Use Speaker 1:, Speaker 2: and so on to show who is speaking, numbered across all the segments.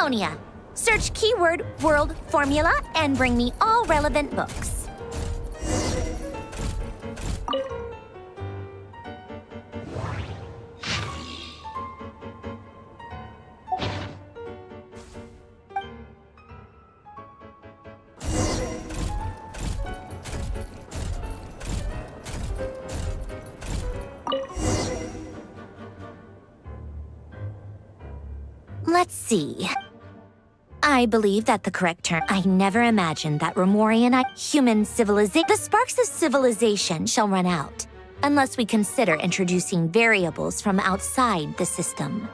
Speaker 1: Polonia. Search keyword world formula and bring me all relevant books. Let's see. I believe that the correct term. I never imagined that Remorian human civilization. The sparks of civilization shall run out, unless we consider introducing variables from outside the system.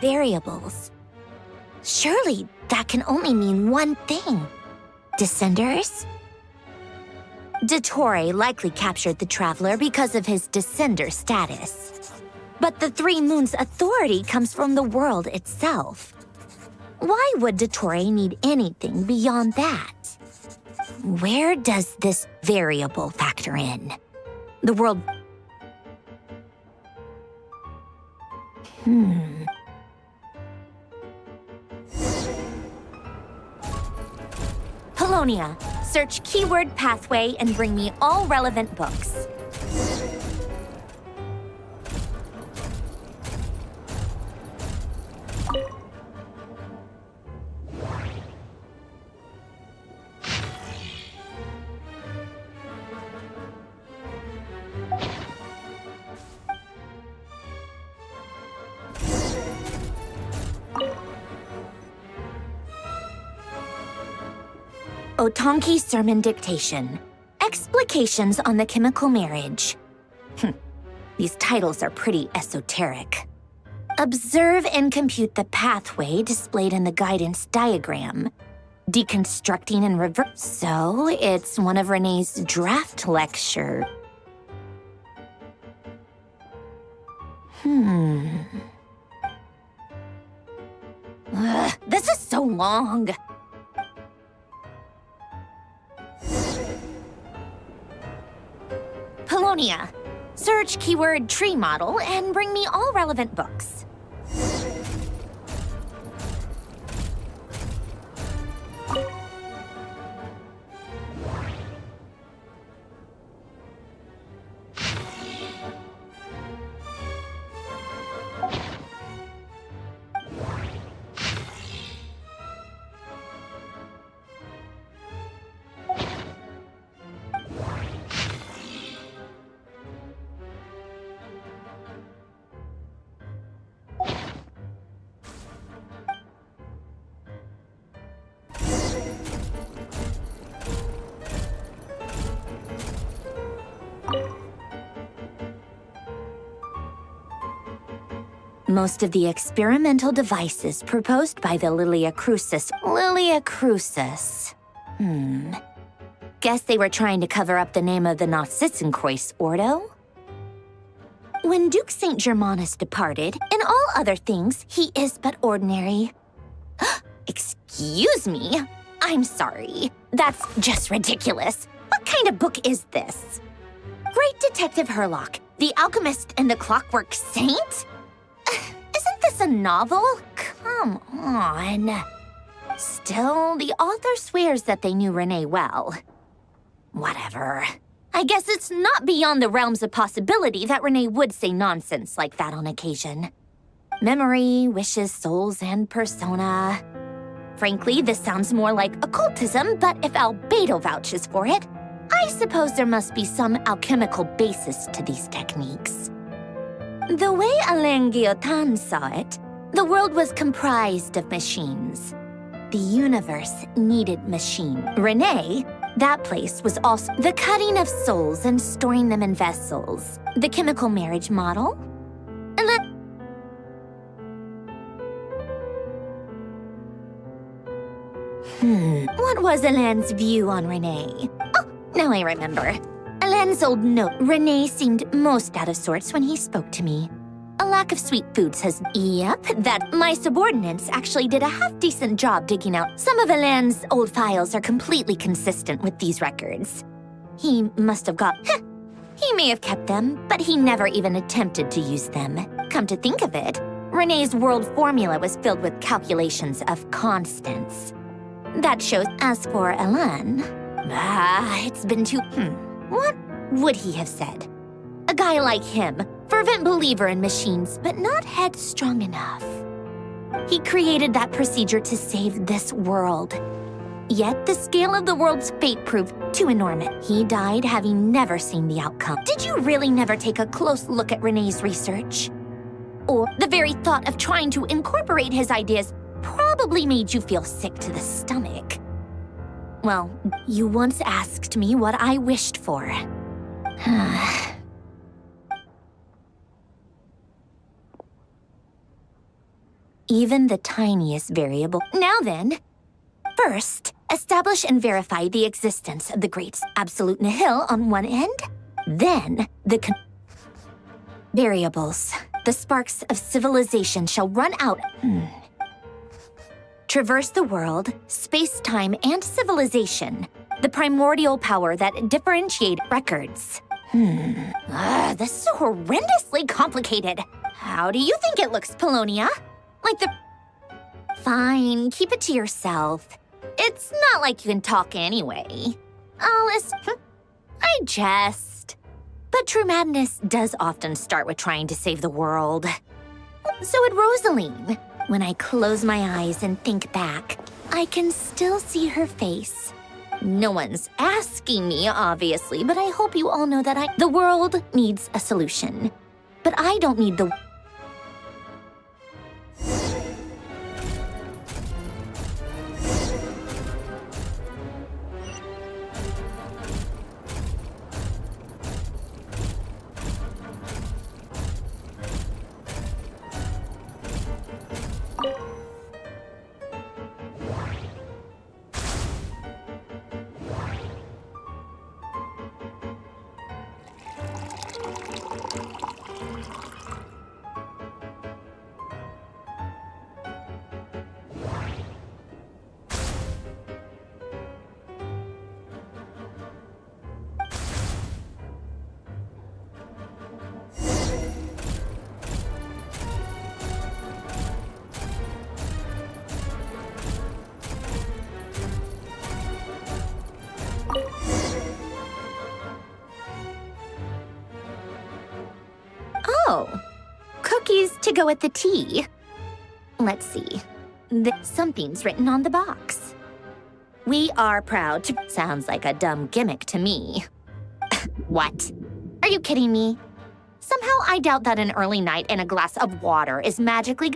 Speaker 1: Variables. Surely that can only mean one thing. Descenders? Dottore likely captured the traveler because of his descender status. But the Three Moons' authority comes from the world itself. Why would Dottore need anything beyond that? Where does this variable factor in? The world... Polonia, search keyword pathway and bring me all relevant books. Otonki Sermon Dictation. Explications on the Chemical Marriage. These titles are pretty esoteric. Observe and compute the pathway displayed in the guidance diagram. Deconstructing and reverse. So, it's one of Renee's draft lecture. This is so long. Polonia, search keyword tree model and bring me all relevant books. Most of the experimental devices proposed by the Lilia Crucis. Guess they were trying to cover up the name of the Nautitzenkois Ordo? When Duke St. Germanus departed, in all other things, he is but ordinary. Excuse me? I'm sorry. That's just ridiculous. What kind of book is this? Great Detective Herlock, the Alchemist and the Clockwork Saint? Isn't this a novel? Come on. Still, the author swears that they knew Renee well. Whatever. I guess it's not beyond the realms of possibility that Renee would say nonsense like that on occasion. Memory, wishes, souls, and persona. Frankly, this sounds more like occultism, but if Albedo vouches for it, I suppose there must be some alchemical basis to these techniques. The way Alain Guillotin saw it, the world was comprised of machines. The universe needed machine. Renee, that place was also the cutting of souls and storing them in vessels. The chemical marriage model. What was Alain's view on Renee? Oh, now I remember. Alain's old note. Renee seemed most out of sorts when he spoke to me. A lack of sweet foods has... Yep, that my subordinates actually did a half-decent job digging out. Some of Alain's old files are completely consistent with these records. He must have got... He may have kept them, but he never even attempted to use them. Come to think of it, Renee's world formula was filled with calculations of constants. That shows. As for Elan, it's been too. What would he have said? A guy like him, fervent believer in machines, but not headstrong enough. He created that procedure to save this world. Yet the scale of the world's fate proved too enormous. He died having never seen the outcome. Did you really never take a close look at Renee's research? Or the very thought of trying to incorporate his ideas probably made you feel sick to the stomach. Well, you once asked me what I wished for. Even the tiniest variable. Now then, first, establish and verify the existence of the great absolute nihil on one end. Then, the variables. The sparks of civilization shall run out. Traverse the world, space-time, and civilization. The primordial power that differentiate records. This is horrendously complicated. How do you think it looks, Polonia? Like the... Fine, keep it to yourself. It's not like you can talk anyway. Alice, I jest. But true madness does often start with trying to save the world. So would Rosaline. When I close my eyes and think back, I can still see her face. No one's asking me, obviously, but I hope you all know that the world needs a solution. But I don't need the... Oh, cookies to go with the tea. Let's see. Something's written on the box. We are proud to... Sounds like a dumb gimmick to me. What? Are you kidding me? Somehow I doubt that an early night and a glass of water is magically...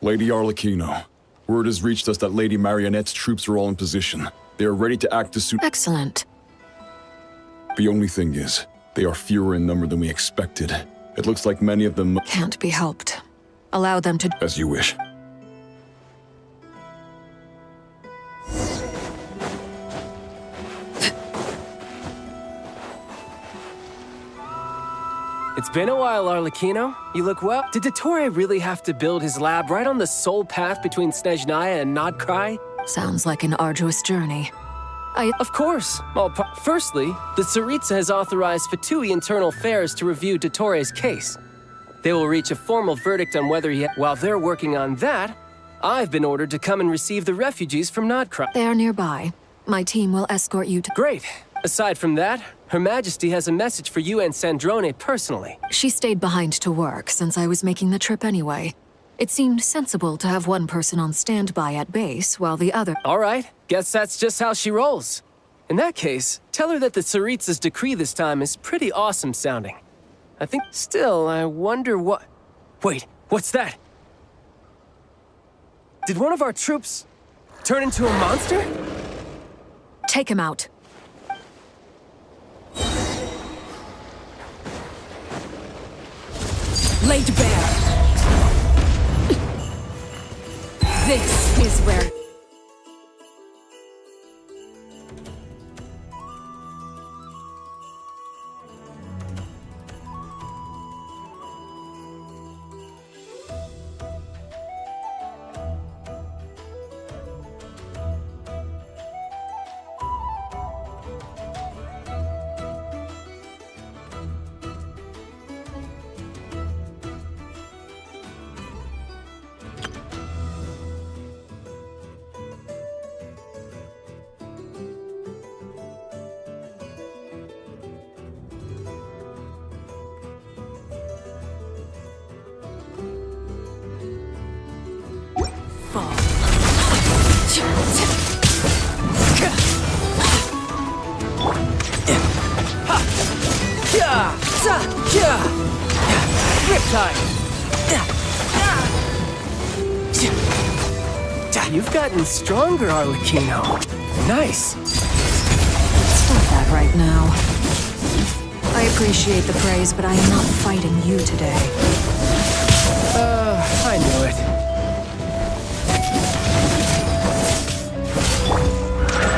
Speaker 2: Lady Arlecchino, word has reached us that Lady Marionette's troops are all in position. They are ready to act as soon...
Speaker 3: Excellent.
Speaker 2: The only thing is, they are fewer in number than we expected. It looks like many of them...
Speaker 3: Can't be helped. Allow them to...
Speaker 2: As you wish.
Speaker 4: It's been a while, Arlecchino. You look well. Did Dottore really have to build his lab right on the sole path between Snezhnaya and Nodkrai?
Speaker 3: Sounds like an arduous journey.
Speaker 4: Of course. Well, firstly, the Tsaritsa has authorized Fatui Internal Affairs to review Dottore's case. They will reach a formal verdict on whether he... While they're working on that, I've been ordered to come and receive the refugees from Nodkrai.
Speaker 3: They are nearby. My team will escort you to...
Speaker 4: Great. Aside from that, Her Majesty has a message for you and Sandrone personally.
Speaker 3: She stayed behind to work since I was making the trip anyway. It seemed sensible to have one person on standby at base while the other...
Speaker 4: All right. Guess that's just how she rolls. In that case, tell her that the Tsaritsa's decree this time is pretty awesome sounding. I think... Still, I wonder what... Wait, what's that? Did one of our troops turn into a monster?
Speaker 3: Take him out. Laid bare. This is where...
Speaker 4: Riptide! You've gotten stronger, Arlecchino. Nice.
Speaker 3: Stop that right now. I appreciate the praise, but I am not fighting you today.
Speaker 4: I knew it.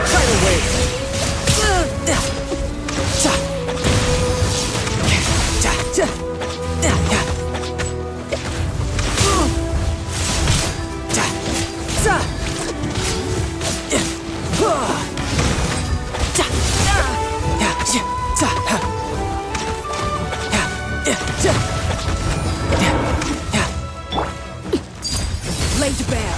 Speaker 4: Tidal wave!
Speaker 3: Laid to bear.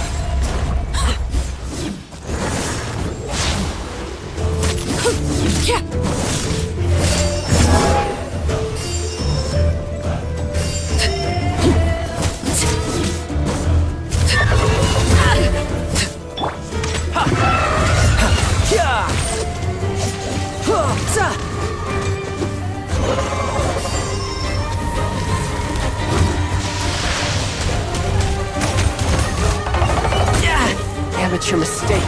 Speaker 4: Amateur mistake.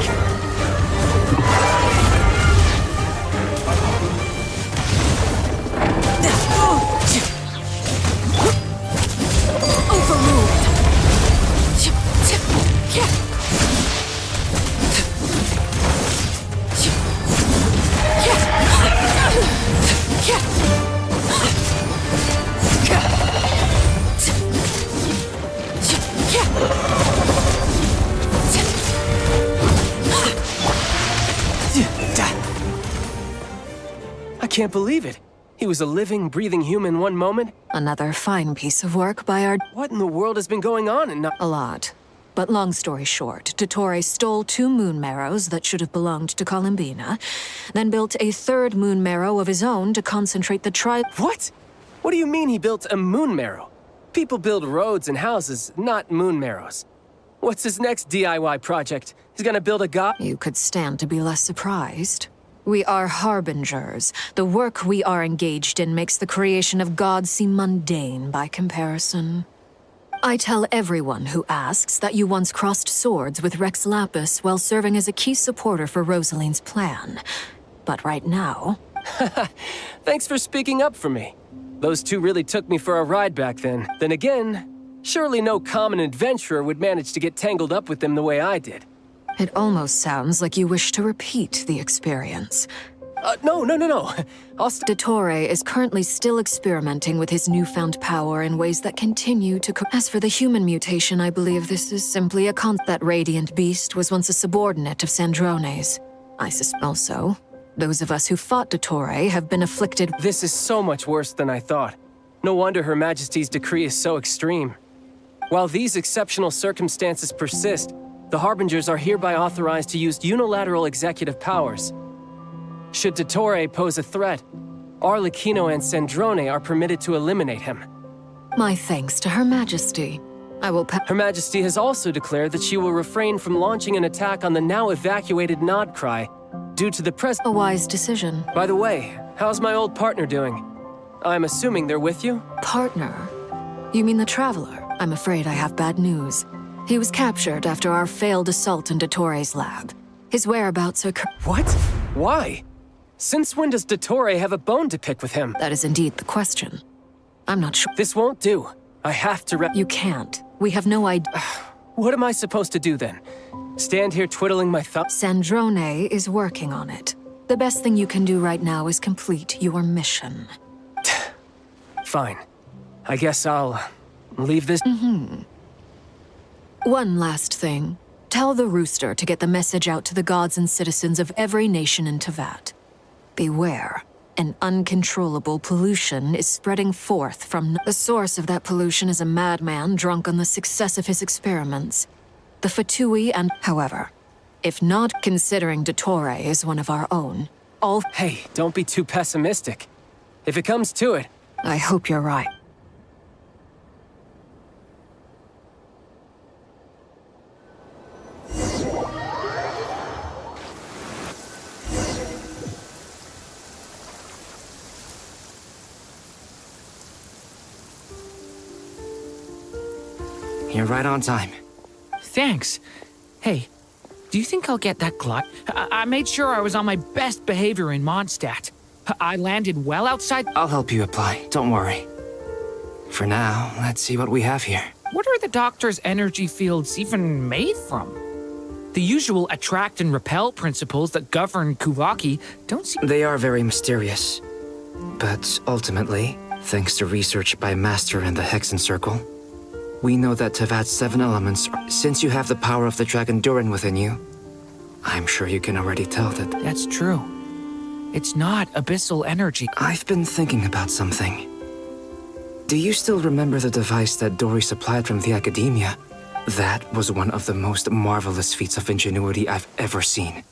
Speaker 4: I can't believe it. He was a living, breathing human one moment.
Speaker 3: Another fine piece of work by our...
Speaker 4: What in the world has been going on and not...
Speaker 3: A lot. But long story short, Dottore stole 2 moon marrows that should have belonged to Columbina, then built a 3rd moon marrow of his own to concentrate the
Speaker 4: What? What do you mean he built a moon marrow? People build roads and houses, not moon marrows. What's his next DIY project? He's gonna build a god?
Speaker 3: You could stand to be less surprised. We are harbingers. The work we are engaged in makes the creation of gods seem mundane by comparison. I tell everyone who asks that you once crossed swords with Rex Lapis while serving as a key supporter for Rosaline's plan. But right now...
Speaker 4: Thanks for speaking up for me. Those 2 really took me for a ride back then. Then again, surely no common adventurer would manage to get tangled up with them the way I did.
Speaker 3: It almost sounds like you wish to repeat the experience.
Speaker 4: No.
Speaker 3: Dottore is currently still experimenting with his newfound power in ways that continue to... As for the human mutation, I believe this is simply a That radiant beast was once a subordinate of Sandrone's. I suspect also, those of us who fought Dottore have been afflicted...
Speaker 4: This is so much worse than I thought. No wonder Her Majesty's decree is so extreme. While these exceptional circumstances persist, the Harbingers are hereby authorized to use unilateral executive powers. Should Dottore pose a threat, Arlecchino and Sandrone are permitted to eliminate him.
Speaker 3: My thanks to Her Majesty. I will
Speaker 4: Her Majesty has also declared that she will refrain from launching an attack on the now evacuated Nodcry due to the
Speaker 3: A wise decision.
Speaker 4: By the way, how's my old partner doing? I'm assuming they're with you?
Speaker 3: Partner? You mean the Traveler? I'm afraid I have bad news. He was captured after our failed assault in Dottore's lab. His whereabouts are...
Speaker 4: What? Why? Since when does Dottore have a bone to pick with him?
Speaker 3: That is indeed the question. I'm not sure.
Speaker 4: This won't do. I have to
Speaker 3: You can't. We have no idea.
Speaker 4: What am I supposed to do then? Stand here twiddling my thumbs?
Speaker 3: Sandrone is working on it. The best thing you can do right now is complete your mission.
Speaker 4: Fine. I guess I'll leave this...
Speaker 3: One last thing. Tell the Rooster to get the message out to the gods and citizens of every nation in Tevat. Beware. An uncontrollable pollution is spreading forth from... The source of that pollution is a madman drunk on the success of his experiments. The Fatui and... However, if not considering Dottore is one of our own, all...
Speaker 4: Hey, don't be too pessimistic. If it comes to it...
Speaker 3: I hope you're right.
Speaker 5: You're right on time.
Speaker 6: Thanks. Hey, do you think I'll get that clock? I made sure I was on my best behavior in Mondstadt. I landed well outside.
Speaker 5: I'll help you apply, don't worry. For now, let's see what we have here.
Speaker 6: What are the doctor's energy fields even made from? The usual attract and repel principles that govern Kuvaki don't seem...
Speaker 5: They are very mysterious. But ultimately, thanks to research by Master and the Hexen Circle, we know that Tevat's 7 elements, since you have the power of the Dragon Durin within you, I'm sure you can already tell that...
Speaker 6: That's true. It's not abyssal energy.
Speaker 5: I've been thinking about something. Do you still remember the device that Dory supplied from the Academia? That was one of the most marvelous feats of ingenuity I've ever seen.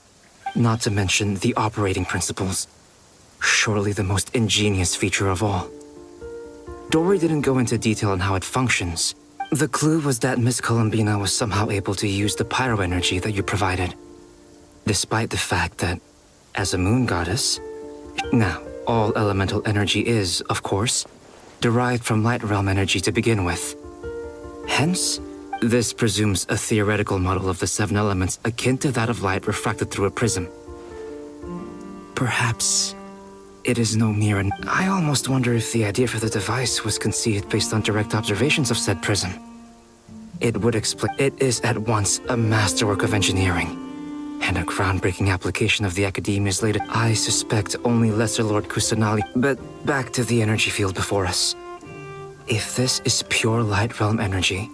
Speaker 5: Not to mention the operating principles. Surely the most ingenious feature of all. Dory didn't go into detail on how it functions. The clue was that Miss Columbina was somehow able to use the pyro energy that you provided. Despite the fact that, as a moon goddess... Now, all elemental energy is, of course, derived from light realm energy to begin with. Hence, this presumes a theoretical model of the 7 elements akin to that of light refracted through a prism. Perhaps it is no mere... I almost wonder if the idea for the device was conceived based on direct observations of said prism. It would explain... It is at once a masterwork of engineering and a groundbreaking application of the Academia's latest... I suspect only Lesser Lord Kusanali... But back to the energy field before us. If this is pure light realm energy,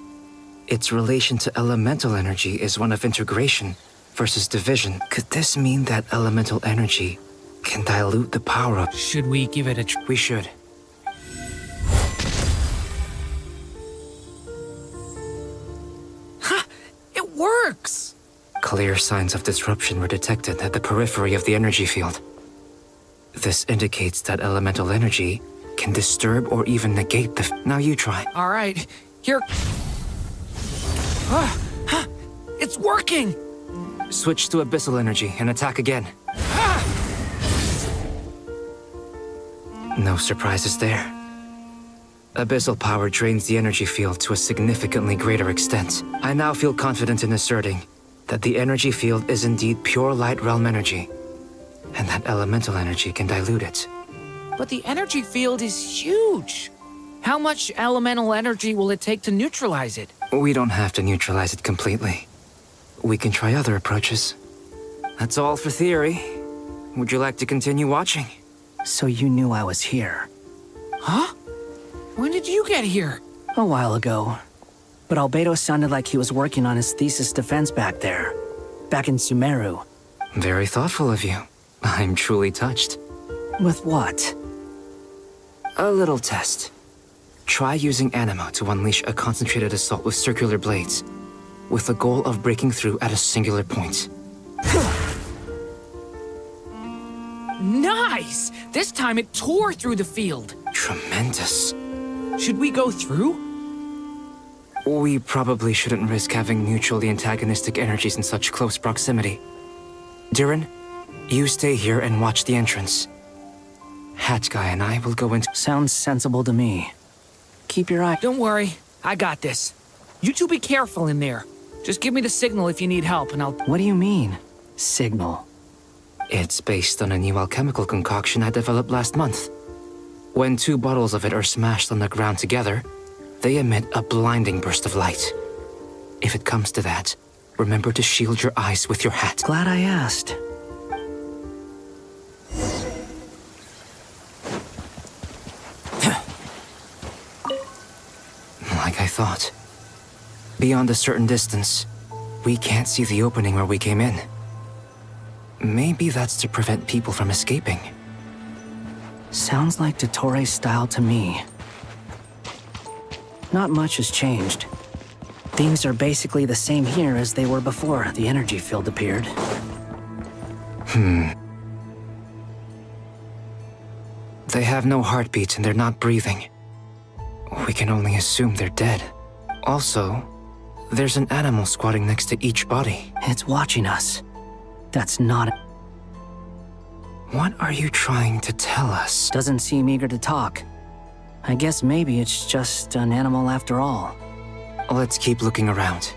Speaker 5: its relation to elemental energy is one of integration versus division. Could this mean that elemental energy can dilute the power of...
Speaker 6: Should we give it a try?
Speaker 5: We should.
Speaker 6: Ha! It works!
Speaker 5: Clear signs of disruption were detected at the periphery of the energy field. This indicates that elemental energy can disturb or even negate the... Now you try.
Speaker 6: All right, here... It's working!
Speaker 5: Switch to abyssal energy and attack again. No surprises there. Abyssal power drains the energy field to a significantly greater extent. I now feel confident in asserting that the energy field is indeed pure light realm energy, and that elemental energy can dilute it.
Speaker 6: But the energy field is huge. How much elemental energy will it take to neutralize it?
Speaker 5: We don't have to neutralize it completely. We can try other approaches. That's all for theory. Would you like to continue watching?
Speaker 7: So you knew I was here.
Speaker 6: Huh? When did you get here?
Speaker 7: A while ago. But Albedo sounded like he was working on his thesis defense back there. Back in Sumeru.
Speaker 5: Very thoughtful of you. I'm truly touched.
Speaker 7: With what?
Speaker 5: A little test. Try using Animo to unleash a concentrated assault with circular blades, with the goal of breaking through at a singular point.
Speaker 6: Nice! This time it tore through the field.
Speaker 5: Tremendous.
Speaker 6: Should we go through?
Speaker 5: We probably shouldn't risk having mutually antagonistic energies in such close proximity. Durin, you stay here and watch the entrance. Hat Guy and I will go into...
Speaker 7: Sounds sensible to me. Keep your eye...
Speaker 6: Don't worry, I got this. You two be careful in there. Just give me the signal if you need help and I'll...
Speaker 7: What do you mean, signal?
Speaker 5: It's based on a new alchemical concoction I developed last month. When 2 bottles of it are smashed on the ground together, they emit a blinding burst of light. If it comes to that, remember to shield your eyes with your hat.
Speaker 7: Glad I asked.
Speaker 5: Like I thought. Beyond a certain distance, we can't see the opening where we came in. Maybe that's to prevent people from escaping.
Speaker 7: Sounds like Dottore style to me. Not much has changed. Things are basically the same here as they were before the energy field appeared.
Speaker 5: They have no heartbeat and they're not breathing. We can only assume they're dead. Also, there's an animal squatting next to each body.
Speaker 7: It's watching us. That's not...
Speaker 5: What are you trying to tell us?
Speaker 7: Doesn't seem eager to talk. I guess maybe it's just an animal after all.
Speaker 5: Let's keep looking around.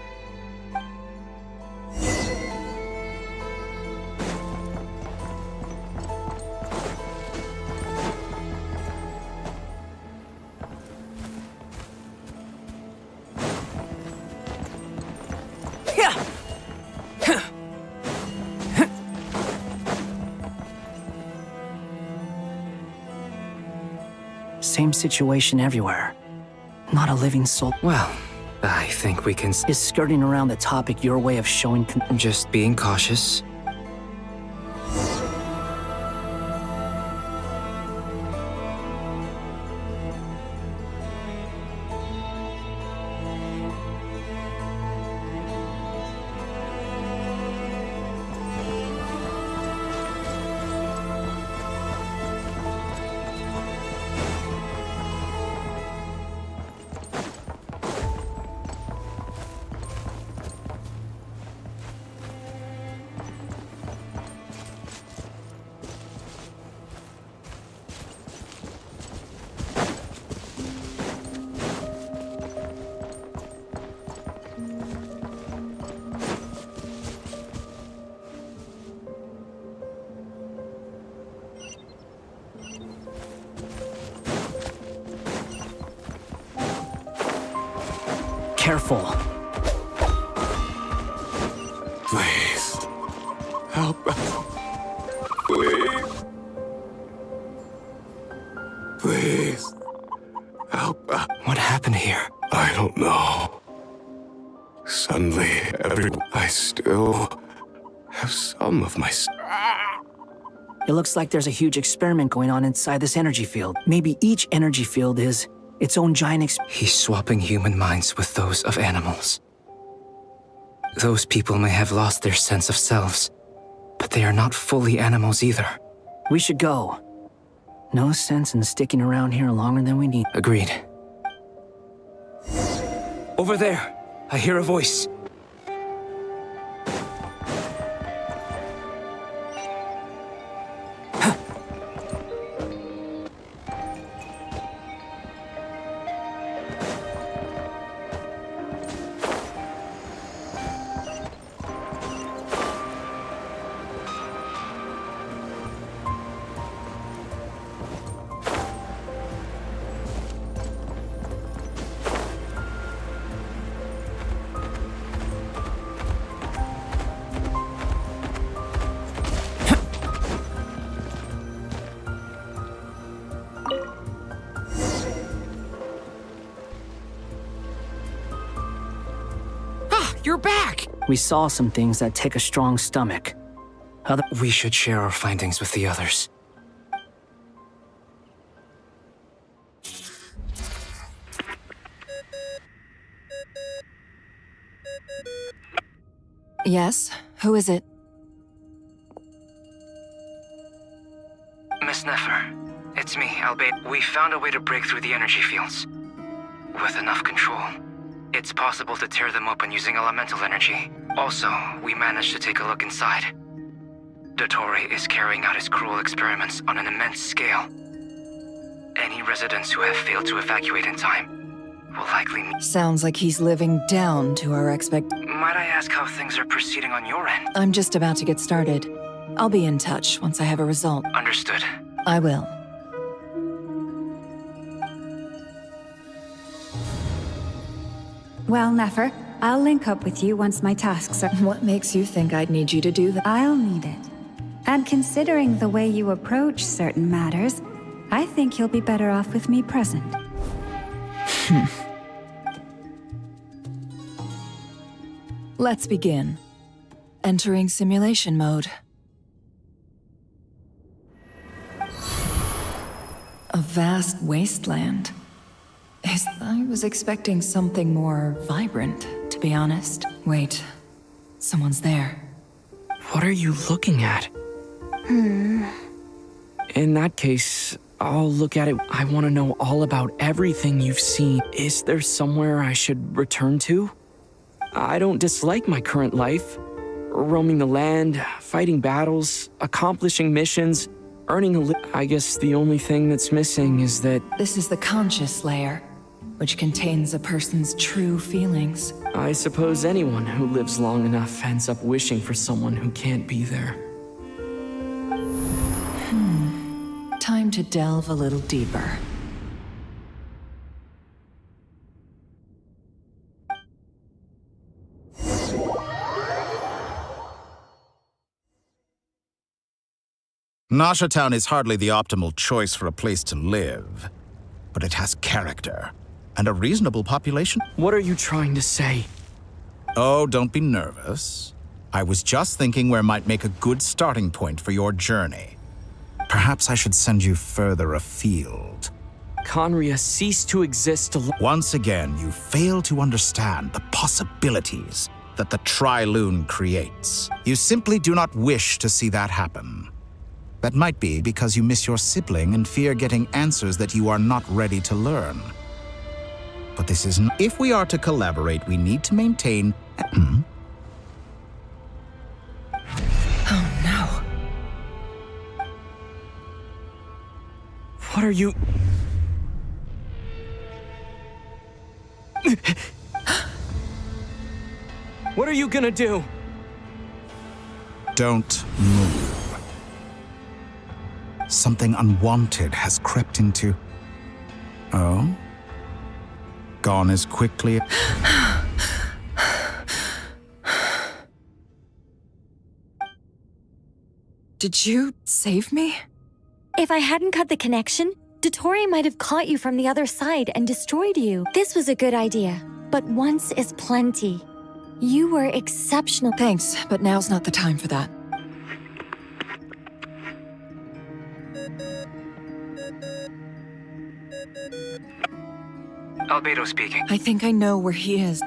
Speaker 7: Same situation everywhere. Not a living soul
Speaker 5: Well, I think we can
Speaker 7: is skirting around the topic your way of showing
Speaker 5: just being cautious.
Speaker 7: careful.
Speaker 8: Please. Help us. Please. Please. Help us.
Speaker 5: What happened here?
Speaker 8: I don't know. Suddenly, I still have some of my...
Speaker 7: It looks like there's a huge experiment going on inside this energy field. Maybe each energy field is its own giant
Speaker 5: He's swapping human minds with those of animals. Those people may have lost their sense of selves, but they are not fully animals either.
Speaker 7: We should go. No sense in sticking around here longer than we need.
Speaker 5: Agreed. Over there, I hear a voice.
Speaker 6: You're back!
Speaker 7: We saw some things that take a strong stomach.
Speaker 5: We should share our findings with the others.
Speaker 3: Yes? Who is it?
Speaker 5: Miss Nefer, it's me, Albeit. We found a way to break through the energy fields. With enough control, it's possible to tear them open using elemental energy. Also, we managed to take a look inside. Dottore is carrying out his cruel experiments on an immense scale. Any residents who have failed to evacuate in time will likely meet.
Speaker 3: Sounds like he's living down to our
Speaker 5: Might I ask how things are proceeding on your end?
Speaker 3: I'm just about to get started. I'll be in touch once I have a result.
Speaker 5: Understood.
Speaker 3: I will.
Speaker 9: Well, Nefer, I'll link up with you once my tasks are...
Speaker 3: What makes you think I'd need you to do that?
Speaker 9: I'll need it. And considering the way you approach certain matters, I think you'll be better off with me present.
Speaker 3: Let's begin. Entering simulation mode. A vast wasteland. I was expecting something more vibrant, to be honest. Wait, someone's there.
Speaker 6: What are you looking at? In that case, I'll look at it. I want to know all about everything you've seen. Is there somewhere I should return to? I don't dislike my current life. Roaming the land, fighting battles, accomplishing missions, earning a I guess the only thing that's missing is that...
Speaker 3: This is the conscious layer.
Speaker 10: which contains a person's true feelings.
Speaker 6: I suppose anyone who lives long enough ends up wishing for someone who can't be there.
Speaker 10: Time to delve a little deeper.
Speaker 11: Nasha Town is hardly the optimal choice for a place to live, but it has character and a reasonable population.
Speaker 6: What are you trying to say?
Speaker 11: Oh, don't be nervous. I was just thinking where might make a good starting point for your journey. Perhaps I should send you further afield.
Speaker 6: Conria ceased to exist
Speaker 11: Once again, you fail to understand the possibilities that the Tri-Lune creates. You simply do not wish to see that happen. That might be because you miss your sibling and fear getting answers that you are not ready to learn. But this isn't. If we are to collaborate, we need to maintain.
Speaker 10: Oh no.
Speaker 6: What are you... What are you gonna do?
Speaker 11: Don't move. Something unwanted has crept into... Oh? Gone as quickly...
Speaker 10: Did you save me?
Speaker 12: If I hadn't cut the connection, Dottore might have caught you from the other side and destroyed you. This was a good idea, but once is plenty. You were exceptional.
Speaker 10: Thanks, but now's not the time for that.
Speaker 5: Albedo speaking.
Speaker 10: I think I know where he is.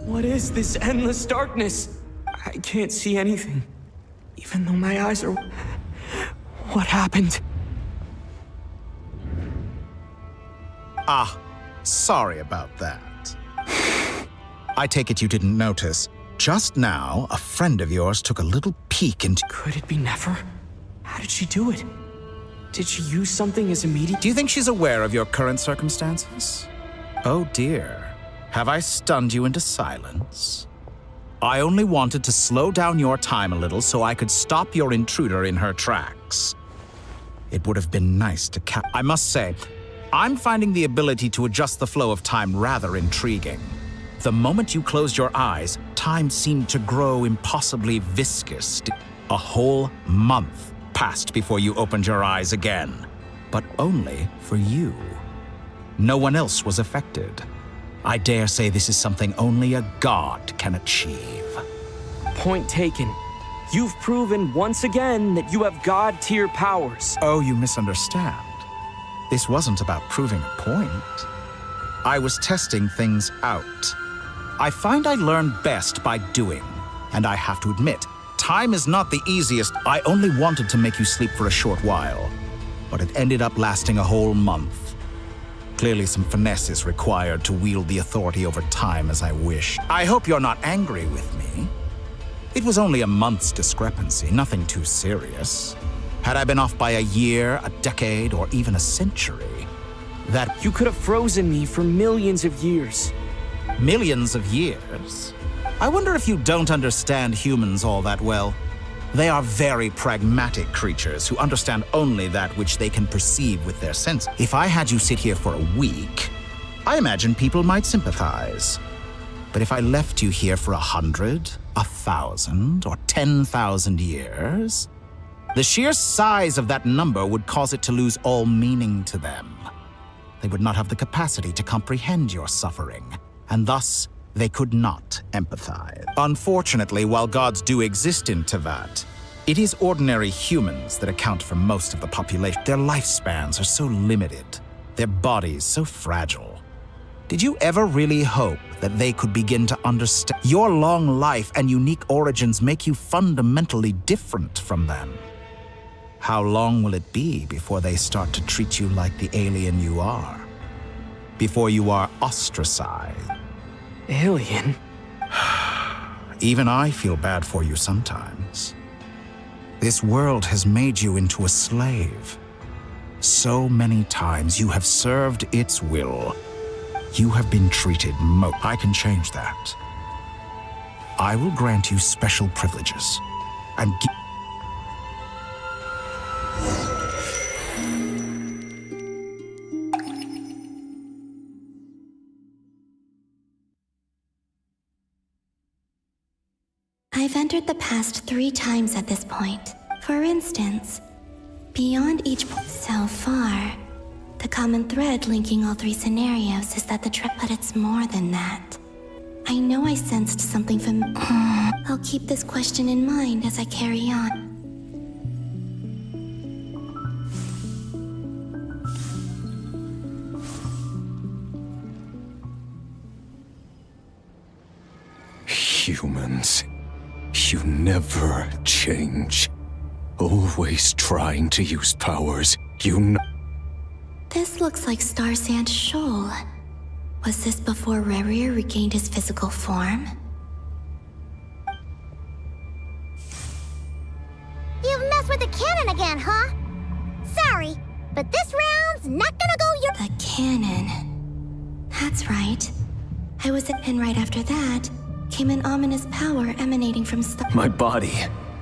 Speaker 6: What is this endless darkness? I can't see anything, even though my eyes are... What happened?
Speaker 11: Ah, sorry about that. I take it you didn't notice. Just now, a friend of yours took a little peek into...
Speaker 6: Could it be Nefer? How did she do it? Did she use something as immediate?
Speaker 11: Do you think she's aware of your current circumstances? Oh dear. Have I stunned you into silence? I only wanted to slow down your time a little so I could stop your intruder in her tracks. It would have been nice to I must say, I'm finding the ability to adjust the flow of time rather intriguing. The moment you closed your eyes, time seemed to grow impossibly viscous. A whole month passed before you opened your eyes again, but only for you. No one else was affected. I dare say this is something only a god can achieve.
Speaker 6: Point taken. You've proven once again that you have god-tier powers.
Speaker 11: Oh, you misunderstand. This wasn't about proving a point. I was testing things out. I find I learn best by doing, and I have to admit, time is not the easiest. I only wanted to make you sleep for a short while, but it ended up lasting a whole month. Clearly some finesse is required to wield the authority over time as I wish. I hope you're not angry with me. It was only a month's discrepancy, nothing too serious. Had I been off by a year, a decade, or even a century, that...
Speaker 6: You could have frozen me for millions of years.
Speaker 11: Millions of years? I wonder if you don't understand humans all that well. They are very pragmatic creatures who understand only that which they can perceive with their sense. If I had you sit here for a week, I imagine people might sympathize. But if I left you here for 100, 1,000, or 10,000 years, the sheer size of that number would cause it to lose all meaning to them. They would not have the capacity to comprehend your suffering, and thus they could not empathize. Unfortunately, while gods do exist in Tevat, it is ordinary humans that account for most of the population. Their lifespans are so limited, their bodies so fragile. Did you ever really hope that they could begin to understand? Your long life and unique origins make you fundamentally different from them. How long will it be before they start to treat you like the alien you are? Before you are ostracized?
Speaker 6: Alien?
Speaker 11: Even I feel bad for you sometimes. This world has made you into a slave. So many times you have served its will, You have been treated I can change that. I will grant you special privileges and
Speaker 13: I've entered the past 3 times at this point. For instance, beyond each so far, the common thread linking all 3 scenarios is that the but it's more than that. I know I sensed something from. I'll keep this question in mind as I carry on.
Speaker 8: Humans, you never change. Always trying to use powers you know.
Speaker 13: This looks like Star Sand Shoal. Was this before Rerir regained his physical form?
Speaker 1: You've messed with the cannon again, huh? Sorry, but this round's not gonna go your—
Speaker 13: The cannon. That's right. I was and right after that came an ominous power emanating from
Speaker 8: My body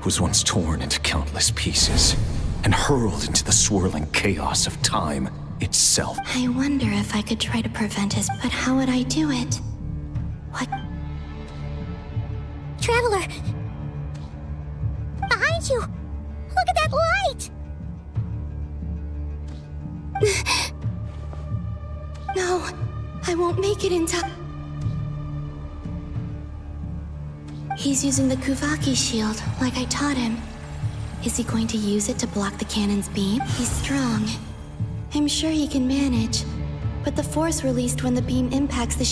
Speaker 8: was once torn into countless pieces and hurled into the swirling chaos of time itself.
Speaker 13: I wonder if I could try to prevent his, but how would I do it? What?
Speaker 1: Traveler! Behind you! Look at that light!
Speaker 13: No, I won't make it in time. He's using the Kuvaki shield, like I taught him. Is he going to use it to block the cannon's beam? He's strong. I'm sure he can manage. But the force released when the beam impacts the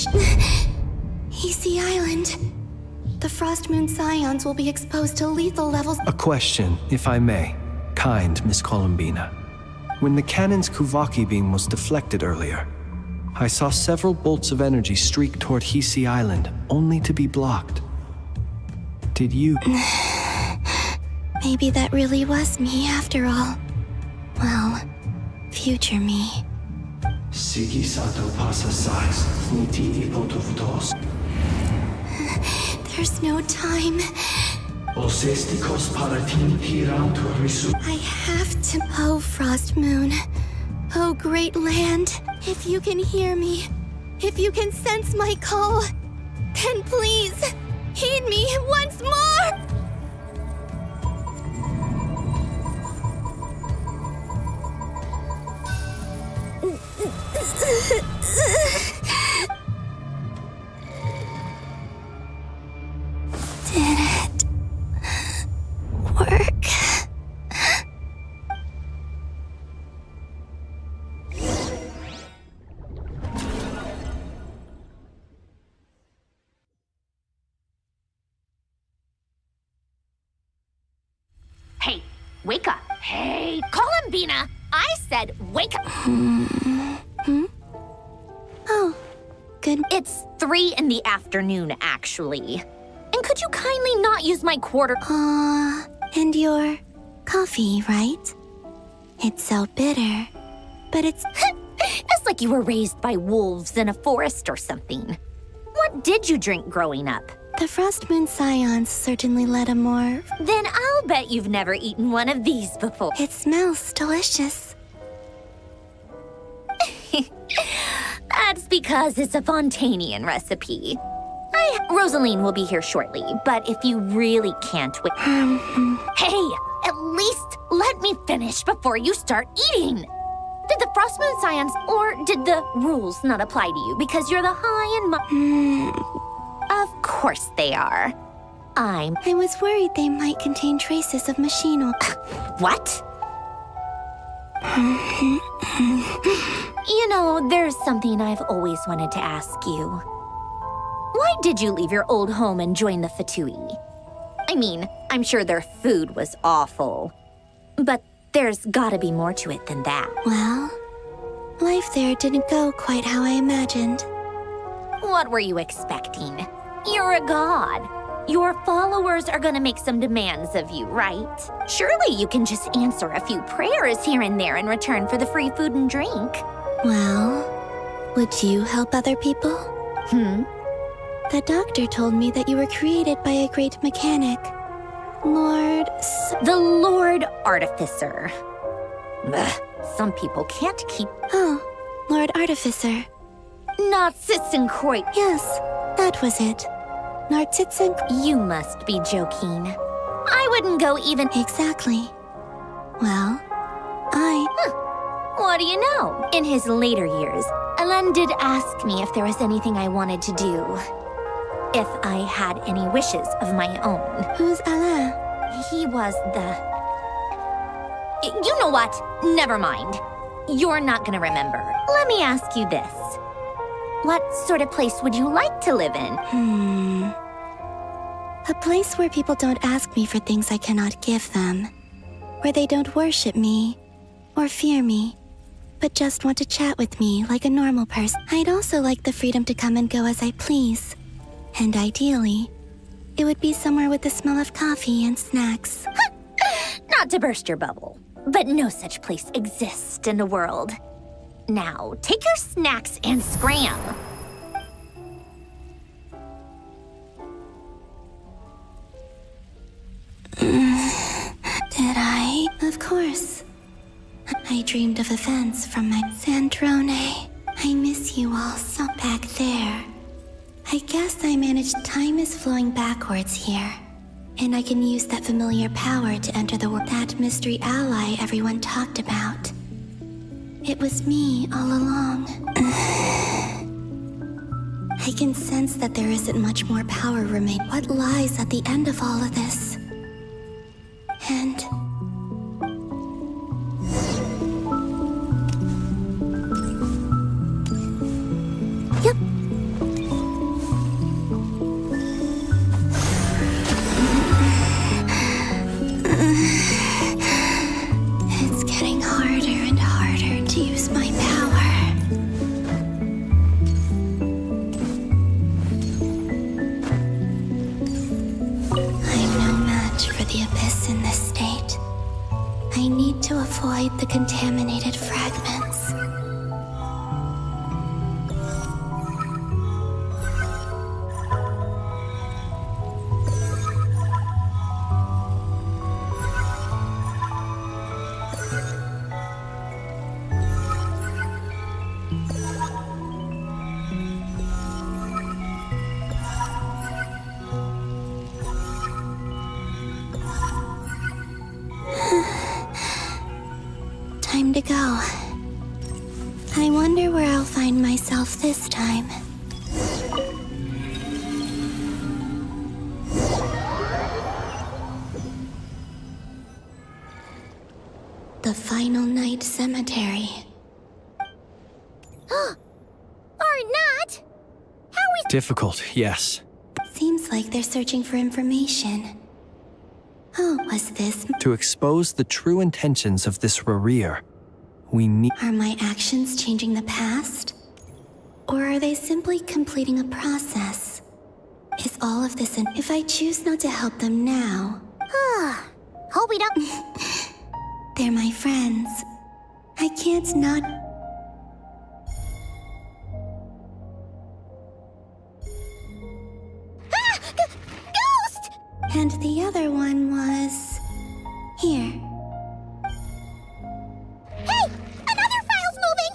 Speaker 13: Easy Island. The Frost Moon Scions will be exposed to lethal levels.
Speaker 14: A question, if I may. Kind Miss Columbina. When the cannon's Kuvaki beam was deflected earlier, I saw several bolts of energy streak toward Hisi Island, only to be blocked. Did you...
Speaker 13: Maybe that really was me after all. Well, future me. There's no time. I have to. Oh, Frost Moon. Oh, great land. If you can hear me, if you can sense my call, then please, heed me once more! Did it work?
Speaker 1: Hey, wake up. Hey, Columbina! I said wake up.
Speaker 13: Oh, good.
Speaker 1: It's 3 in the afternoon, actually. And could you kindly not use my quarter?
Speaker 13: And your coffee, right? It's so bitter, but it's...
Speaker 1: It's like you were raised by wolves in a forest or something. What did you drink growing up?
Speaker 13: The Frost Moon Scions certainly led a more...
Speaker 1: Then I'll bet you've never eaten one of these before.
Speaker 13: It smells delicious.
Speaker 1: That's because it's a Fontanian recipe. Rosaline will be here shortly, but if you really can't wait... Hey, at least let me finish before you start eating. Did the Frost Moon Scions, or did the rules not apply to you because you're the high and Of course they are. I
Speaker 13: was worried they might contain traces of machine oil.
Speaker 1: What? You know, there's something I've always wanted to ask you. Why did you leave your old home and join the Fatui? I mean, I'm sure their food was awful. But there's gotta be more to it than that.
Speaker 13: Well, life there didn't go quite how I imagined.
Speaker 1: What were you expecting? You're a god. Your followers are gonna make some demands of you, right? Surely you can just answer a few prayers here and there in return for the free food and drink.
Speaker 13: Well, Would you help other people? The doctor told me that you were created by a great mechanic.
Speaker 1: The Lord Artificer. Ugh, some people can't keep...
Speaker 13: Oh, Lord Artificer.
Speaker 1: Narzitzenkreuz.
Speaker 13: Yes, that was it. Narzitzenkreuz.
Speaker 1: You must be joking. I wouldn't go even...
Speaker 13: Exactly. Well,
Speaker 1: What do you know? In his later years, Alain did ask me if there was anything I wanted to do. If I had any wishes of my own.
Speaker 13: Who's Alain?
Speaker 1: He was the... You know what? Never mind. You're not gonna remember. Let me ask you this. What sort of place would you like to live in?
Speaker 13: A place where people don't ask me for things I cannot give them. Where they don't worship me or fear me, but just want to chat with me like a normal person. I'd also like the freedom to come and go as I please. And ideally, it would be somewhere with the smell of coffee and snacks.
Speaker 1: Not to burst your bubble, but no such place exists in the world. Now, take your snacks and scram.
Speaker 13: Did I? Of course. I dreamed of events from my Sandrone. I miss you all so back there. I guess I managed time is flowing backwards here. And I can use that familiar power to enter the world. That mystery ally everyone talked about. It was me all along. I can sense that there isn't much more power remaining. What lies at the end of all of this? And... Yep. It's getting harder and harder to use my power. I'm no match for the Abyss in this state. I need to avoid the contaminated fragments. Time to go. I wonder where I'll find myself this time. The Final Night Cemetery.
Speaker 1: Or not? How we...
Speaker 14: Difficult, yes.
Speaker 13: Seems like they're searching for information. Oh, was this...
Speaker 14: To expose the true intentions of this Rerir, we need...
Speaker 13: Are my actions changing the past? Or are they simply completing a process? Is all of this an... If I choose not to help them now...
Speaker 1: Hope we don't...
Speaker 13: They're my friends. I can't not...
Speaker 1: Ghost!
Speaker 13: And the other one was... here.
Speaker 1: Hey! Another file's moving!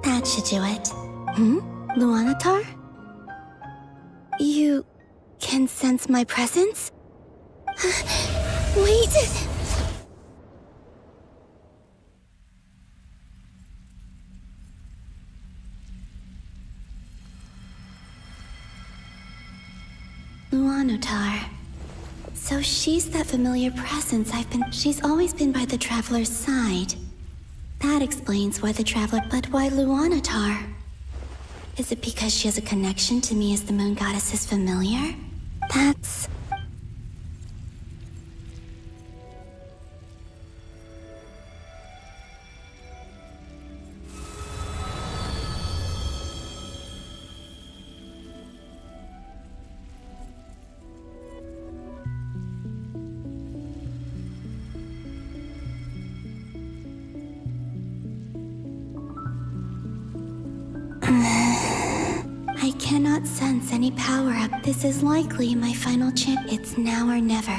Speaker 13: That should do it. Luanatar? You can sense my presence? Wait! Luanatar. So she's that familiar presence She's always been by the Traveler's side. That explains why the Traveler... But why Luanatar? Is it because she has a connection to me as the Moon Goddess's familiar? That's... cannot sense any power up. This is likely my final chance. It's now or never.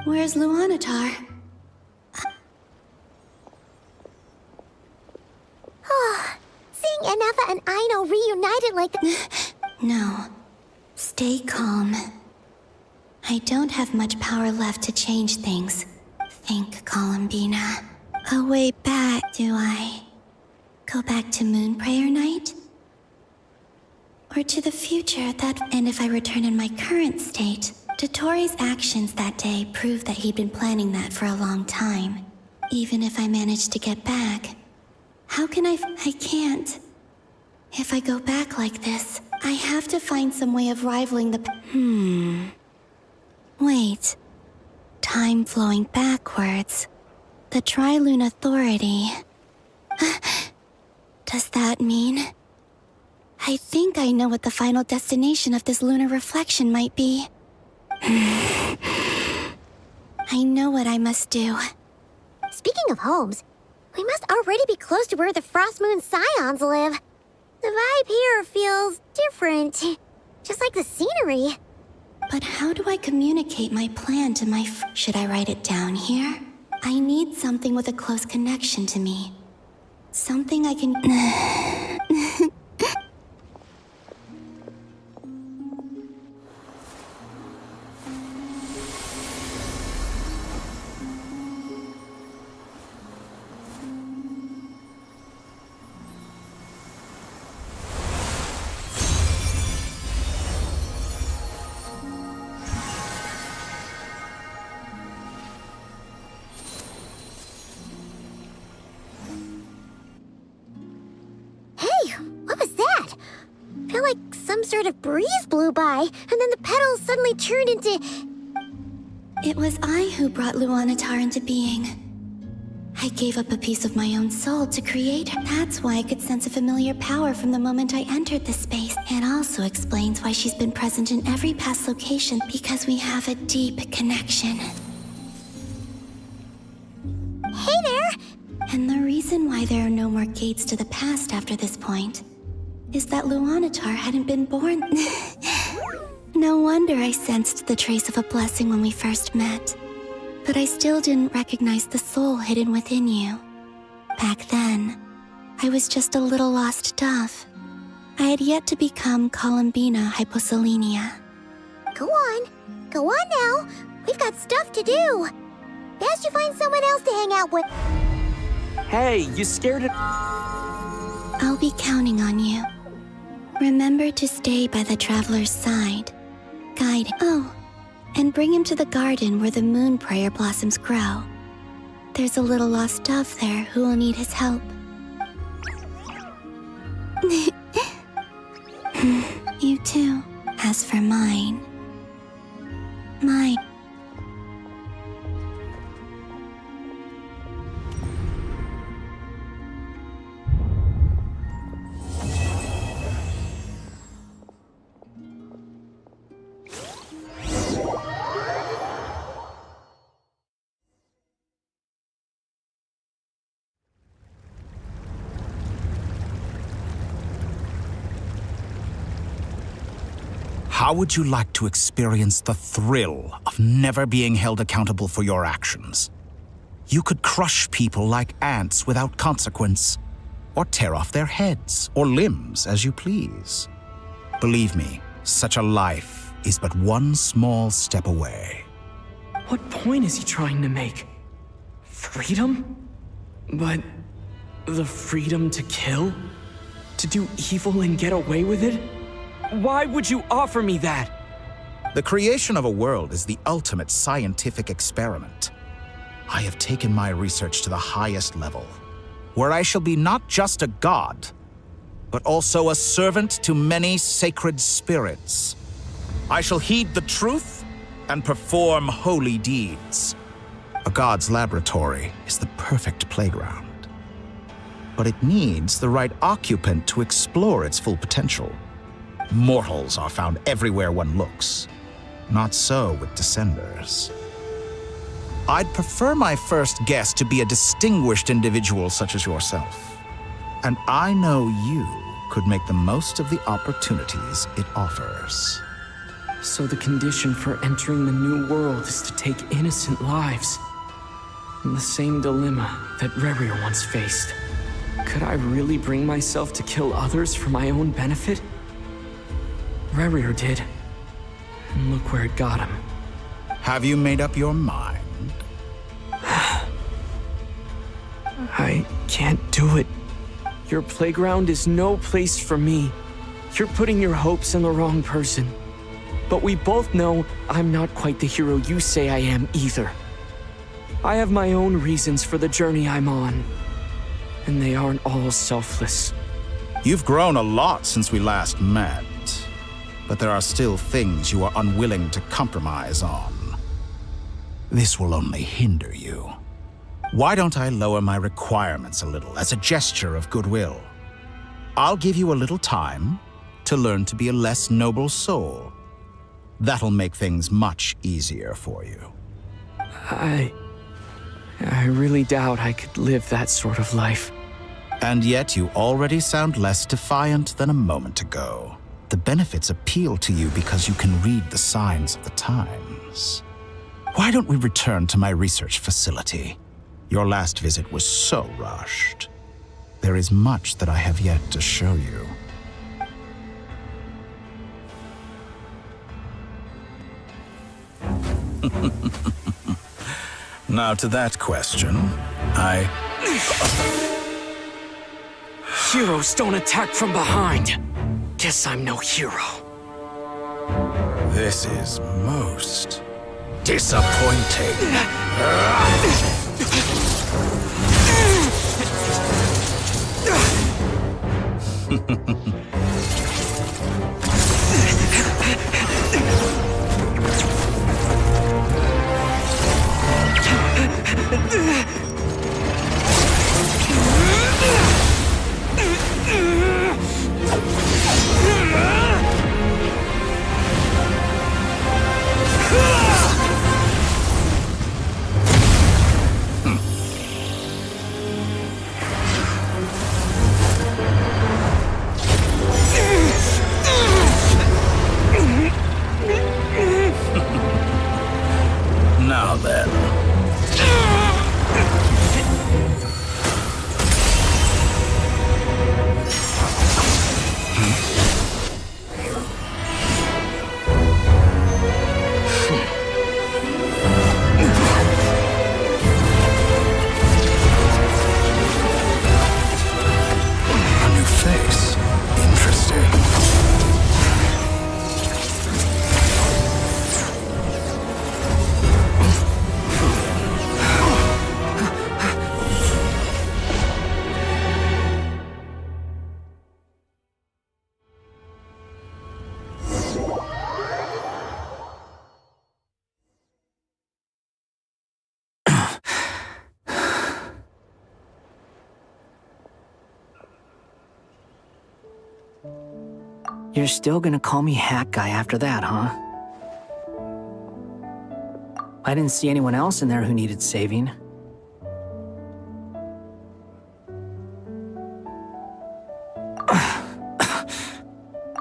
Speaker 13: Where's Luanatar?
Speaker 1: Seeing Enefa and Aino reunited like that.
Speaker 13: No. Stay calm. I don't have much power left to change things. Think, Columbina. A way back, do I? Go back to Moon Prayer Night? Or to the future and if I return in my current state, Dotori's actions that day prove that he'd been planning that for a long time. Even if I manage to get back, how can I can't. If I go back like this, I have to find some way of rivaling the Wait. Time flowing backwards. The Trilune Authority. Does that mean? I think I know what the final destination of this lunar reflection might be. I know what I must do.
Speaker 1: Speaking of homes, we must already be close to where the Frost Moon Scions live. The vibe here feels different, just like the scenery.
Speaker 13: But how do I communicate my plan to my Should I write it down here? I need something with a close connection to me. Something I can...
Speaker 1: Some sort of breeze blew by, and then the petals suddenly turned into...
Speaker 13: It was I who brought Luanatar into being. I gave up a piece of my own soul to create her. That's why I could sense a familiar power from the moment I entered this space. It also explains why she's been present in every past location, because we have a deep connection.
Speaker 1: Hey there!
Speaker 13: And the reason why there are no more gates to the past after this point is that Luanatar hadn't been born. No wonder I sensed the trace of a blessing when we first met. But I still didn't recognize the soul hidden within you. Back then, I was just a little lost dove. I had yet to become Columbina Hyposelenia.
Speaker 1: Go on now. We've got stuff to do. Best you find someone else to hang out with.
Speaker 6: Hey, you scared it?
Speaker 13: I'll be counting on you. Remember to stay by the traveler's side. Guide him. Oh, and bring him to the garden where the moon prayer blossoms grow. There's a little lost dove there who will need his help. You too. As for mine...
Speaker 11: How would you like to experience the thrill of never being held accountable for your actions? You could crush people like ants without consequence, or tear off their heads or limbs as you please. Believe me, such a life is but one small step away.
Speaker 6: What point is he trying to make? Freedom? But the freedom to kill? To do evil and get away with it? Why would you offer me that?
Speaker 11: The creation of a world is the ultimate scientific experiment. I have taken my research to the highest level, where I shall be not just a god, but also a servant to many sacred spirits. I shall heed the truth and perform holy deeds. A god's laboratory is the perfect playground, but it needs the right occupant to explore its full potential. Mortals are found everywhere one looks. Not so with Descenders. I'd prefer my first guest to be a distinguished individual such as yourself. And I know you could make the most of the opportunities it offers.
Speaker 6: So the condition for entering the new world is to take innocent lives. In the same dilemma that Rerir once faced. Could I really bring myself to kill others for my own benefit? Rerir did. And look where it got him.
Speaker 11: Have you made up your mind?
Speaker 6: I can't do it. Your playground is no place for me. You're putting your hopes in the wrong person. But we both know I'm not quite the hero you say I am either. I have my own reasons for the journey I'm on. And they aren't all selfless.
Speaker 11: You've grown a lot since we last met. But there are still things you are unwilling to compromise on. This will only hinder you. Why don't I lower my requirements a little as a gesture of goodwill? I'll give you a little time to learn to be a less noble soul. That'll make things much easier for you.
Speaker 6: I really doubt I could live that sort of life.
Speaker 11: And yet you already sound less defiant than a moment ago. The benefits appeal to you because you can read the signs of the times. Why don't we return to my research facility? Your last visit was so rushed. There is much that I have yet to show you. Now to that question,
Speaker 6: Heroes don't attack from behind. Guess I'm no hero.
Speaker 11: This is most disappointing. Now then. A new face. Interesting.
Speaker 7: You're still gonna call me Hack Guy after that, huh? I didn't see anyone else in there who needed saving.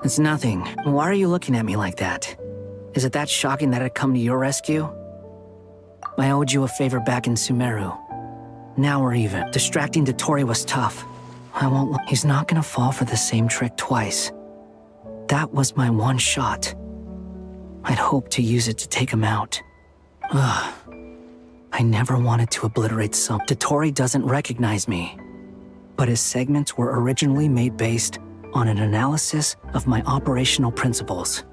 Speaker 7: It's nothing. Why are you looking at me like that? Is it that shocking that I'd come to your rescue? I owed you a favor back in Sumeru. Now we're even. Distracting Dotori was tough. I won't. He's not gonna fall for the same trick twice. That was my one shot. I'd hoped to use it to take him out. Ugh. I never wanted to obliterate some. Dotori doesn't recognize me. But his segments were originally made based on an analysis of my operational principles.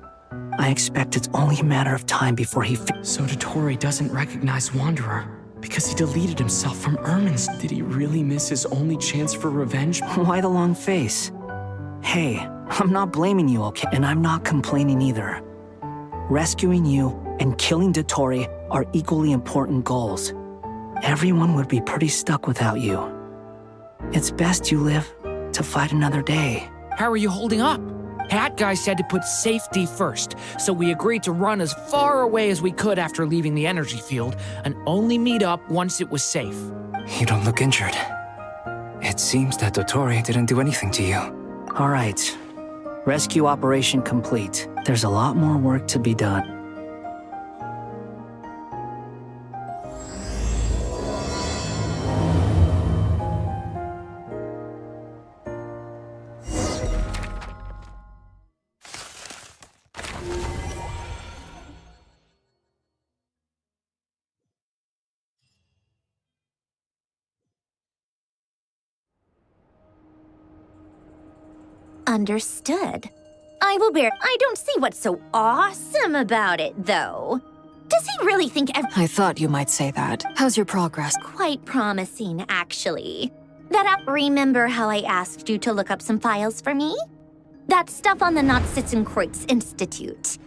Speaker 7: I expect it's only a matter of time before he
Speaker 6: So Dotori doesn't recognize Wanderer because he deleted himself from Ermin's. Did he really miss his only chance for revenge?
Speaker 7: Why the long face? Hey, I'm not blaming you, okay? And I'm not complaining either. Rescuing you and killing Dotori are equally important goals. Everyone would be pretty stuck without you. It's best you live to fight another day.
Speaker 15: How are you holding up? Hat Guy said to put safety first, so we agreed to run as far away as we could after leaving the energy field, and only meet up once it was safe.
Speaker 5: You don't look injured. It seems that Dottore didn't do anything to you.
Speaker 7: All right. Rescue operation complete. There's a lot more work to be done.
Speaker 1: Understood. I will bear. I don't see what's so awesome about it, though. Does he really think
Speaker 3: I thought you might say that. How's your progress?
Speaker 1: Quite promising, actually. Remember how I asked you to look up some files for me? That stuff on the Nazi-Kreuz Institute.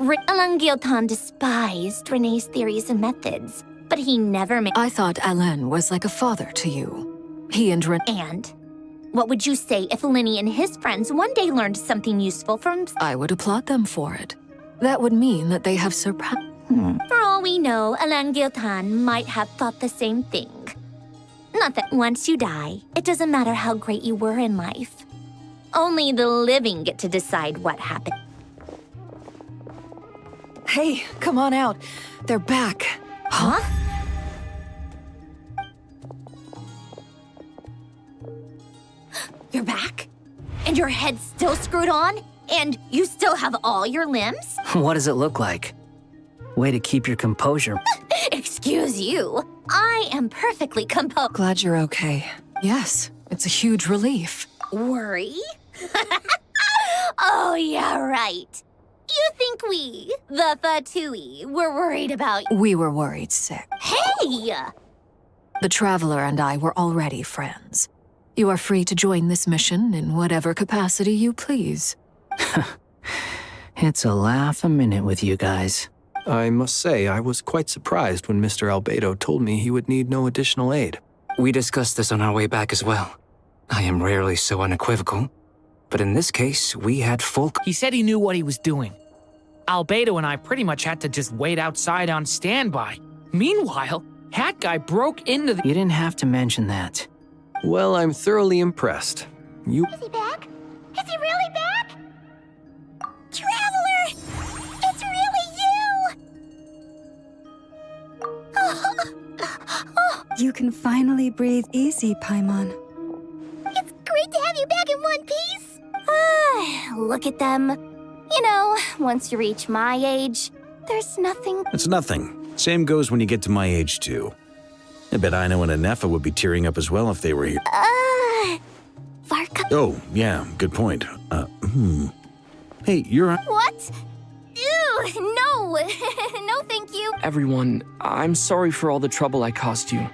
Speaker 1: Alain Guillotin despised René's theories and methods, but he never made—
Speaker 3: I thought Alain was like a father to you. He and
Speaker 1: And? What would you say if Lenny and his friends one day learned something useful from—
Speaker 3: I would applaud them for it. That would mean that they have surpassed—
Speaker 1: For all we know, Alain Guillotin might have thought the same thing. Not that once you die, it doesn't matter how great you were in life. Only the living get to decide what happened.
Speaker 3: Hey, come on out. They're back.
Speaker 1: Huh? You're back? And your head's still screwed on? And you still have all your limbs?
Speaker 7: What does it look like? Way to keep your composure.
Speaker 1: Excuse you. I am perfectly composed.
Speaker 3: Glad you're okay. Yes, it's a huge relief.
Speaker 1: Worry? Oh, yeah, right. You think we, the Fatui, were worried about—
Speaker 3: We were worried sick.
Speaker 1: Hey!
Speaker 3: The Traveler and I were already friends. You are free to join this mission in whatever capacity you please.
Speaker 7: It's a laugh a minute with you guys.
Speaker 14: I must say, I was quite surprised when Mr. Albedo told me he would need no additional aid.
Speaker 5: We discussed this on our way back as well. I am rarely so unequivocal, but in this case, we had full—
Speaker 15: He said he knew what he was doing. Albedo and I pretty much had to just wait outside on standby. Meanwhile, Hat Guy broke into the—
Speaker 7: You didn't have to mention that.
Speaker 14: Well, I'm thoroughly impressed. You—
Speaker 1: Is he back? Is he really back? Traveler! It's really you!
Speaker 9: You can finally breathe easy, Paimon.
Speaker 1: It's great to have you back in one piece! Look at them. You know, once you reach my age, there's nothing—
Speaker 16: It's nothing. Same goes when you get to my age, too. I bet Aino and Anefa would be tearing up as well if they were here.
Speaker 1: Varka—
Speaker 16: Oh, yeah, good point. Hey, you're—
Speaker 1: What? Ew, no! No, thank you.
Speaker 6: Everyone, I'm sorry for all the trouble I caused you.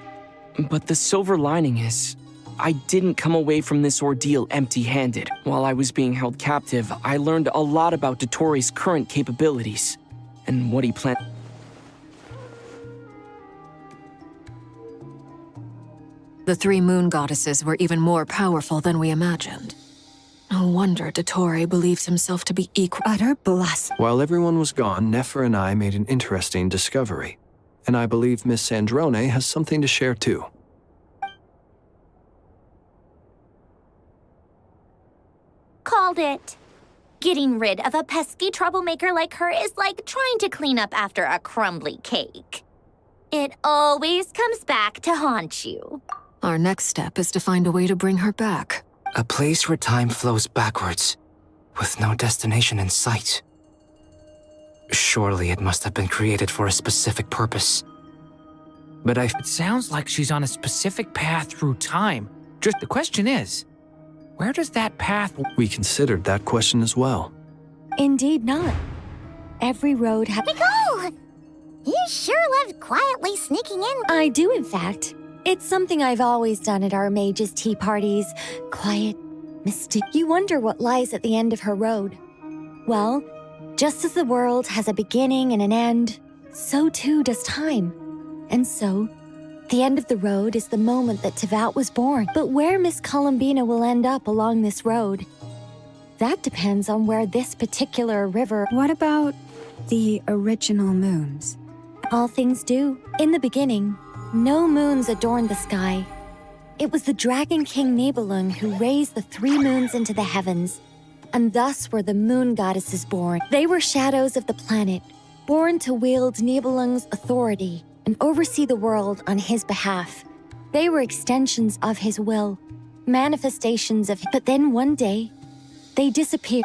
Speaker 6: But the silver lining is, I didn't come away from this ordeal empty-handed. While I was being held captive, I learned a lot about Dottore's current capabilities, and what he planned.
Speaker 3: The three moon goddesses were even more powerful than we imagined. No wonder Dottore believes himself to be equal.
Speaker 9: Utter blasphemy.
Speaker 14: While everyone was gone, Nefer and I made an interesting discovery. And I believe Miss Sandrone has something to share too.
Speaker 1: Called it. Getting rid of a pesky troublemaker like her is like trying to clean up after a crumbly cake. It always comes back to haunt you.
Speaker 3: Our next step is to find a way to bring her back.
Speaker 5: A place where time flows backwards, with no destination in sight. Surely it must have been created for a specific purpose. But
Speaker 15: It sounds like she's on a specific path through time. Just the question is, where does that path—
Speaker 14: We considered that question as well.
Speaker 12: Indeed not. Every road has—
Speaker 1: Nicole! You sure loved quietly sneaking in.
Speaker 12: I do, in fact. It's something I've always done at our mages' tea parties. Quiet, mysterious. You wonder what lies at the end of her road. Well, just as the world has a beginning and an end, so too does time. And so, the end of the road is the moment that Tevat was born. But where Miss Columbina will end up along this road, That depends on where this particular river...
Speaker 9: What about the original moons?
Speaker 12: All things do. In the beginning, no moons adorned the sky. It was the Dragon King Nibelung who raised the 3 moons into the heavens, and thus were the moon goddesses born. They were shadows of the planet, born to wield Nibelung's authority and oversee the world on his behalf. They were extensions of his will, manifestations of... But then one day, they disappeared.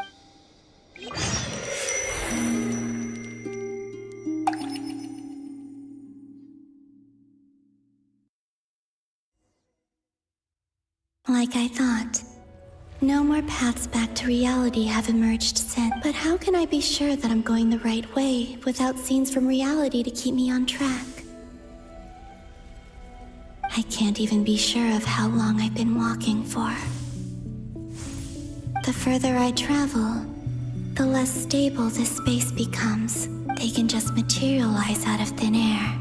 Speaker 13: Like I thought. No more paths back to reality have emerged since. But how can I be sure that I'm going the right way without scenes from reality to keep me on track? I can't even be sure of how long I've been walking for. The further I travel, the less stable this space becomes. They can just materialize out of thin air.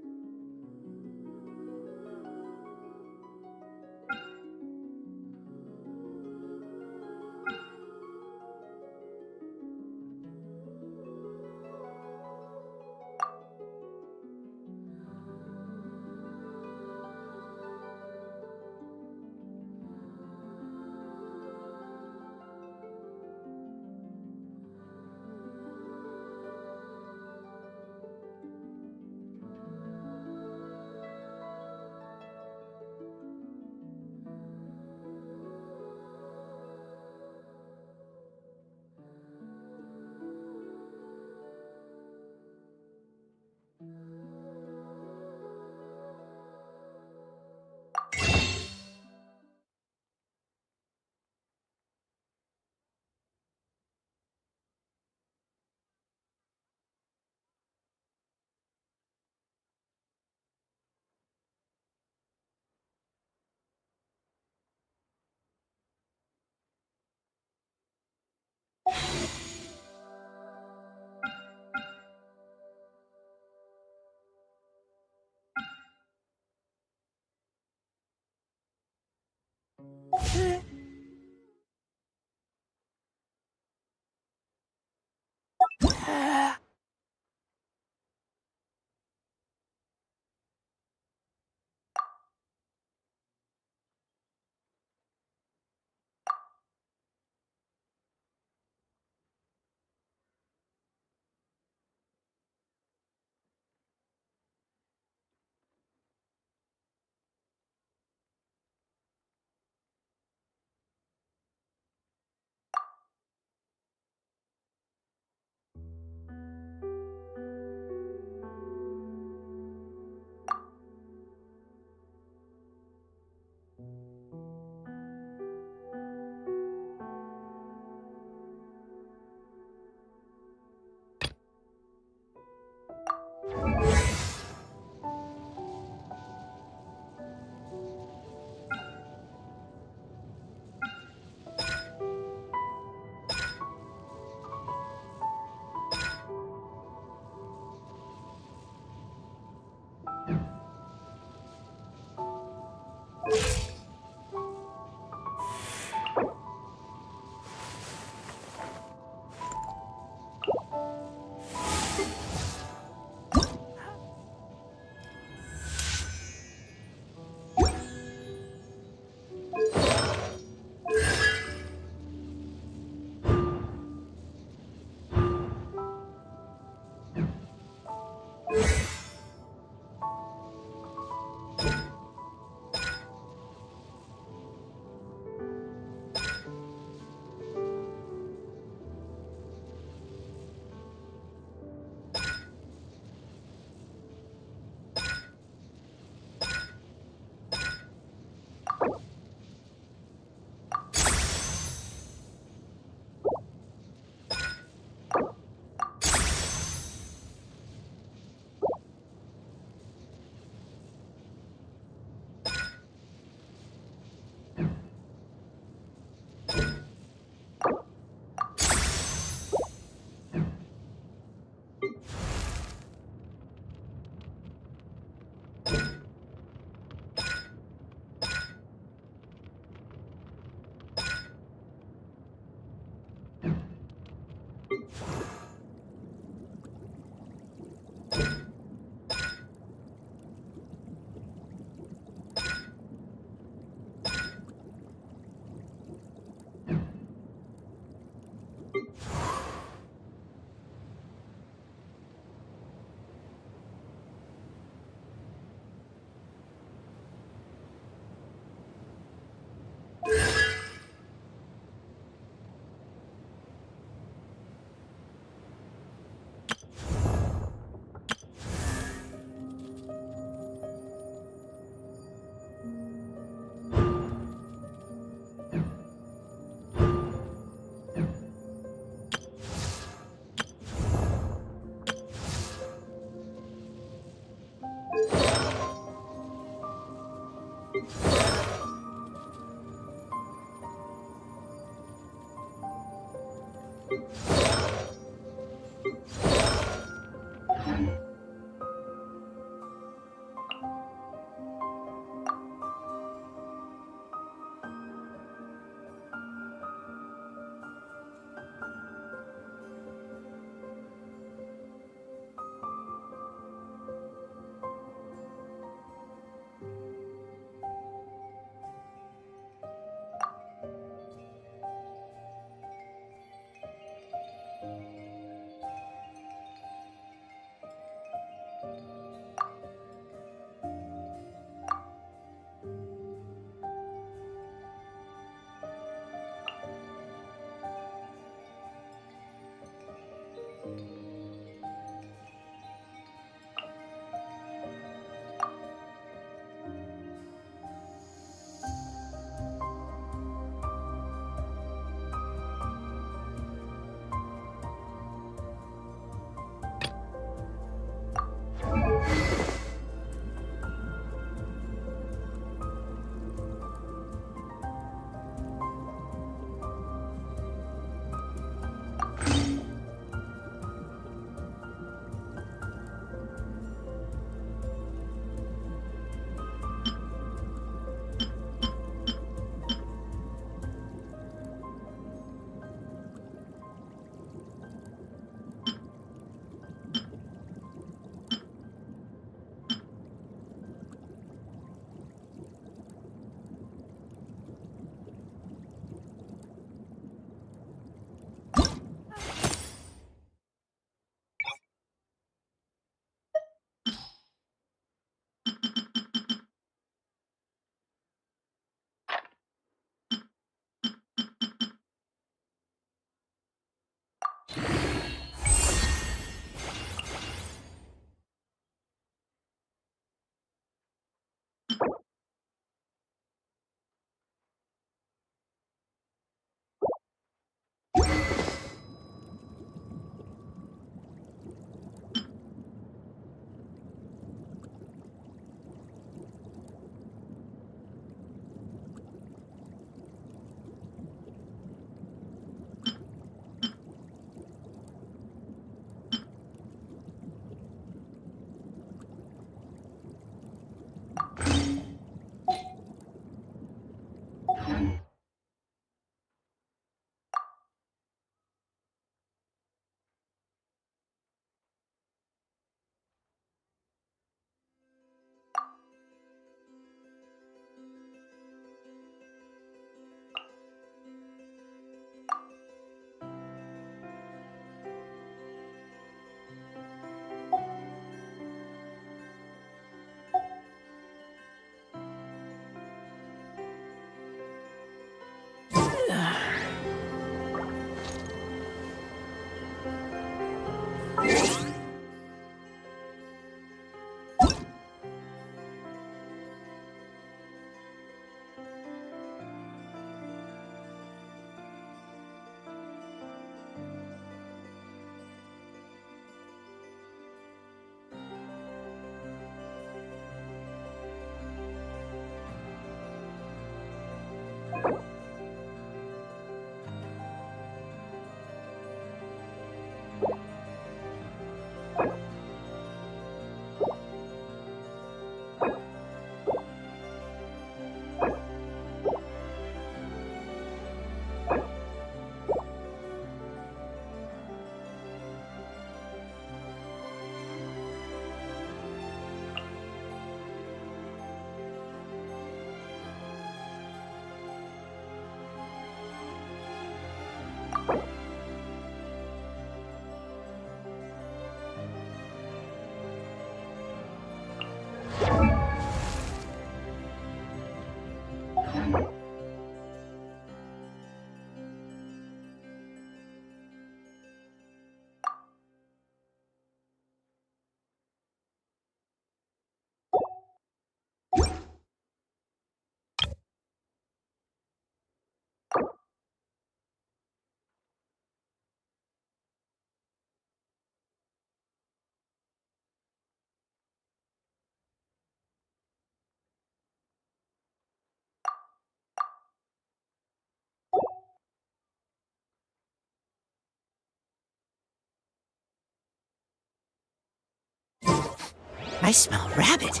Speaker 17: I smell rabbit.